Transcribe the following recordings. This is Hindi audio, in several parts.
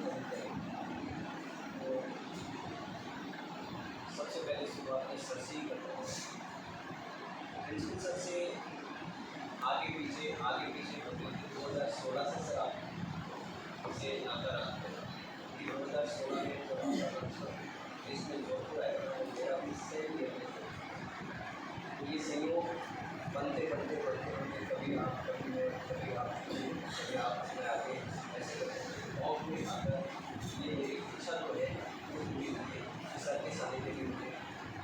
संबोधित करेंगे। तो सबसे पहले शुरुआत में सर से ही करता हूँ। प्रिंसिपल सर से आगे पीछे होते हुए 2016 से सर आप से नाता रखते हैं कि 2016 में जब आपका ट्रांसफर इसमें जोधपुर आया और मेरा भी सेम ईयर में तो ये सहयोग बनते कभी आप कभी मैं कभी आप मैं आगे ऐसे करते और में आकर ये मेरी इच्छा तो है वो पूरी हुई है। सर के सानिध्य में मुझे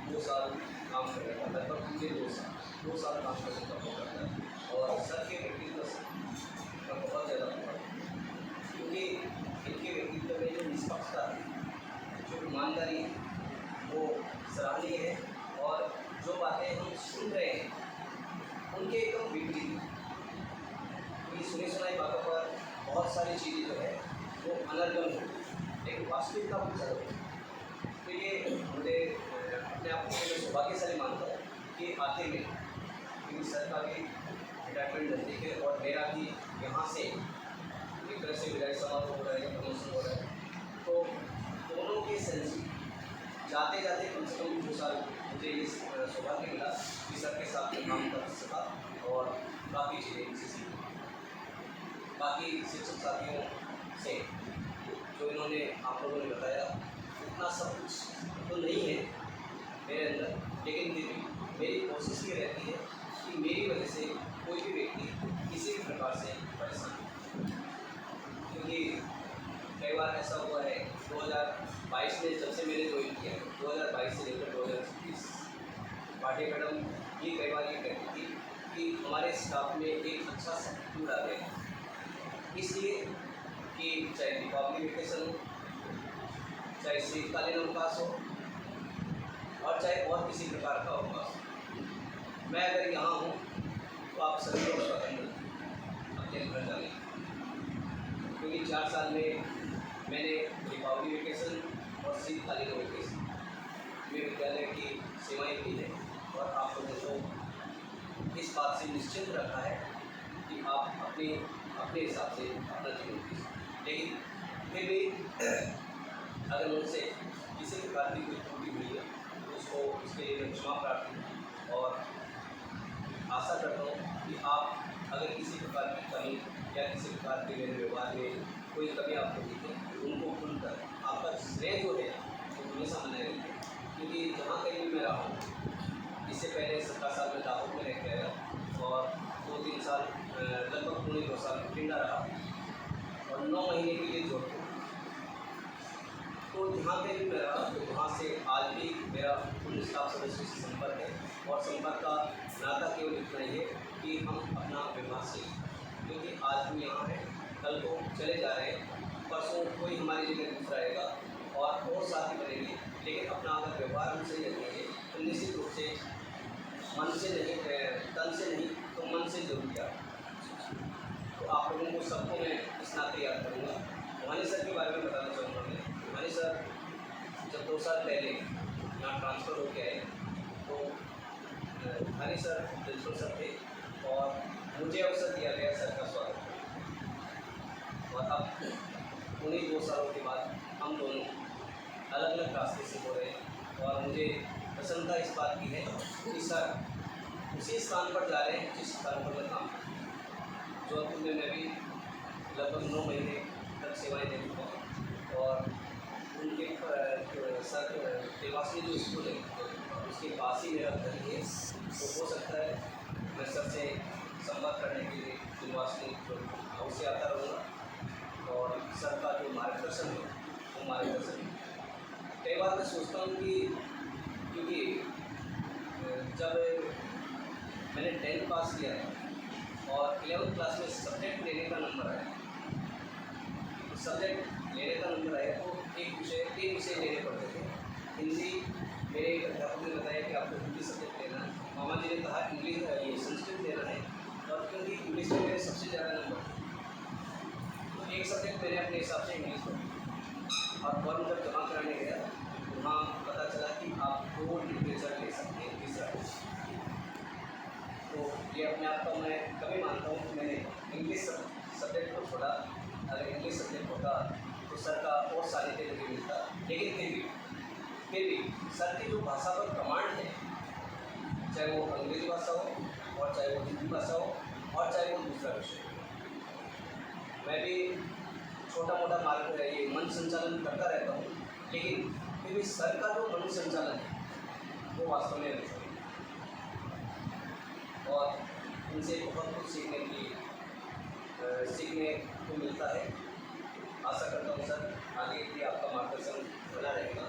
2 साल काम करने का लगभग मुझे 2 साल काम करने का मौका था और सर के व्यक्तित्व का बहुत ज़्यादा प्रभाव क्योंकि इनके व्यक्तित्व में जो निष्पक्षता है जो ईमानदारी है वो सराहनीय है और जो बातें हम सुन रहे हैं उनके एकदम विपरीत ये सुनी सुनाई बातों पर बहुत सारी चीज़ें जो है वो अनर्गल हो लेकिन वास्तविकता बहुत ज़्यादा है। तो ये मुझे अपने आप को मैं सौभाग्यशाली मानता हूँ कि आते में क्योंकि सर का भी रिटायरमेंट नज़दीक है और मेरा भी यहाँ से एक तरह से विदाई समारोह हो रहा है प्रमोशन हो रहा है तो दोनों के सेंस जाते जाते कम से कम 2 साल मुझे ये सौभाग्य मिला कि सर के साथ में काम कर सका और काफ़ी चीज़ें इनसे सीखी। बाकी शिक्षक साथियों से जो इन्होंने आप लोगों ने बताया उतना सब कुछ तो नहीं है मेरे अंदर लेकिन फिर भी मेरी कोशिश ये रहती है कि मेरी वजह से कोई भी व्यक्ति किसी भी प्रकार से परेशान हो क्योंकि कई बार ऐसा हुआ है 2022 में जब से मैंने ज्वाइन किया 2022 से लेकर 2021 पाठ्यक्रम ये कई बार ये कहती थी कि हमारे स्टाफ में एक अच्छा मूड आ गया इसलिए कि चाहे दीपावली वेकेशन हो चाहे शीतकालीन अवकाश हो और चाहे और किसी प्रकार का अवकाश हो मैं अगर यहाँ हूँ तो आप सभी लोग स्वतंत्र अपने घर जाने क्योंकि 4 साल में मैंने दीपावली वेकेशन और शीतकालीन वेकेशन में विद्यालय की सेवाएं की है और आप लोगों को इस बात से निश्चित रखा है कि आप अपने हिसाब से अपना जीवन जीजिए लेकिन फिर भी अगर मुझसे किसी प्रकार की कोई त्रुटि हुई है तो उसको उसके लिए मैं क्षमा प्रार्थी हूँ और आशा करता हूँ कि आप अगर किसी प्रकार की कमी या किसी प्रकार के मेरे व्यवहार में कोई कमी आपको दिखे उनको भूलकर आपका श्रेय जो है वो हमेशा बनाए रखिए क्योंकि जहाँ कहीं भी मैं रहा हूँ इससे पहले 17 साल में दाहोद में रह के आया और 2-3 साल लगभग 2 साल बठिंडा रहा और 9 महीने के लिए जोधपुर तो जहाँ पे भी मैं रहा तो वहाँ से आज भी मेरा उन स्टाफ सदस्यों से संपर्क है और संपर्क का नाता केवल इतना ही है कि हम अपना व्यवहार से क्योंकि आज हम यहाँ हैं कल को चले जा रहे हैं परसों कोई हमारी जगह दूसरा आएगा और साथी बनेंगे लेकिन अपना अगर व्यवहार हम सही रखेंगे तो निश्चित रूप से मन से नहीं तन से नहीं तो मन से जरूर याद तो आप लोगों को सबको मैं इस नाते याद करूँगा। मोहानी सर के बारे में बताना चाहूँगा मैं मोहानी सर जब 2 साल पहले यहाँ ट्रांसफ़र होके आए तो मोहानी सर प्रिंसिपल सर थे और मुझे अवसर दिया गया सर का स्वागत और अब उन्हीं 2 सालों के बाद हम दोनों अलग अलग रास्ते से हो रहे हैं और मुझे प्रसन्नता इस बात की है कि सर उसी स्थान पर जा रहे हैं जिस स्थान पर मैं काम जोधपुर में मैं भी लगभग 9 महीने तक सेवाएं दे चुका हूँ और उनके सर देवासी जो स्कूल है उसके पास ही मेरा घर है तो हो सकता है मैं सर से संपर्क करने के लिए यूनिवर्सिटी हाउस से आता रहूँगा और सर का जो मार्गदर्शन है वो मार्गदर्शन कई बार मैं सोचता हूँ कि क्योंकि जब मैंने 10th पास किया है और 11th क्लास में सब्जेक्ट लेने का नंबर आया तो सब्जेक्ट लेने का नंबर आया तो 3 विषय लेने पड़ते थे। हिंदी मेरे अध्यापक ने बताया कि आपको हिंदी सब्जेक्ट लेना है मामा जी ने कहा इंग्लिश ये संस्कृत लेना है और क्योंकि इंग्लिश में मेरे सबसे ज़्यादा नंबर तो एक सब्जेक्ट मैंने अपने हिसाब से इंग्लिश पढ़ी और फॉर्म जब जमा कराने गया तो वहाँ पता चला कि आप 2 लिटरेचर ले सकते हैं तीसरा तो ये अपने आप को मैं कभी मानता हूँ कि मैंने इंग्लिश सब्जेक्ट को छोड़ा अगर इंग्लिश सब्जेक्ट होता तो सर का और सानिध्य मुझे मिलता, लेकिन फिर भी सर की जो भाषा पर कमांड है, चाहे वो अंग्रेजी भाषा हो और चाहे वो हिंदी भाषा हो और चाहे वो दूसरा विषय हो, मैं भी छोटा मोटा मार्ग ये मन संचालन करता रहता हूँ, लेकिन फिर भी सर का जो मन संचालन है वो वास्तव में नहीं है। और इनसे बहुत कुछ सीखने को मिलता है। आशा करता हूँ सर आगे भी आपका मार्गदर्शन बना रहेगा।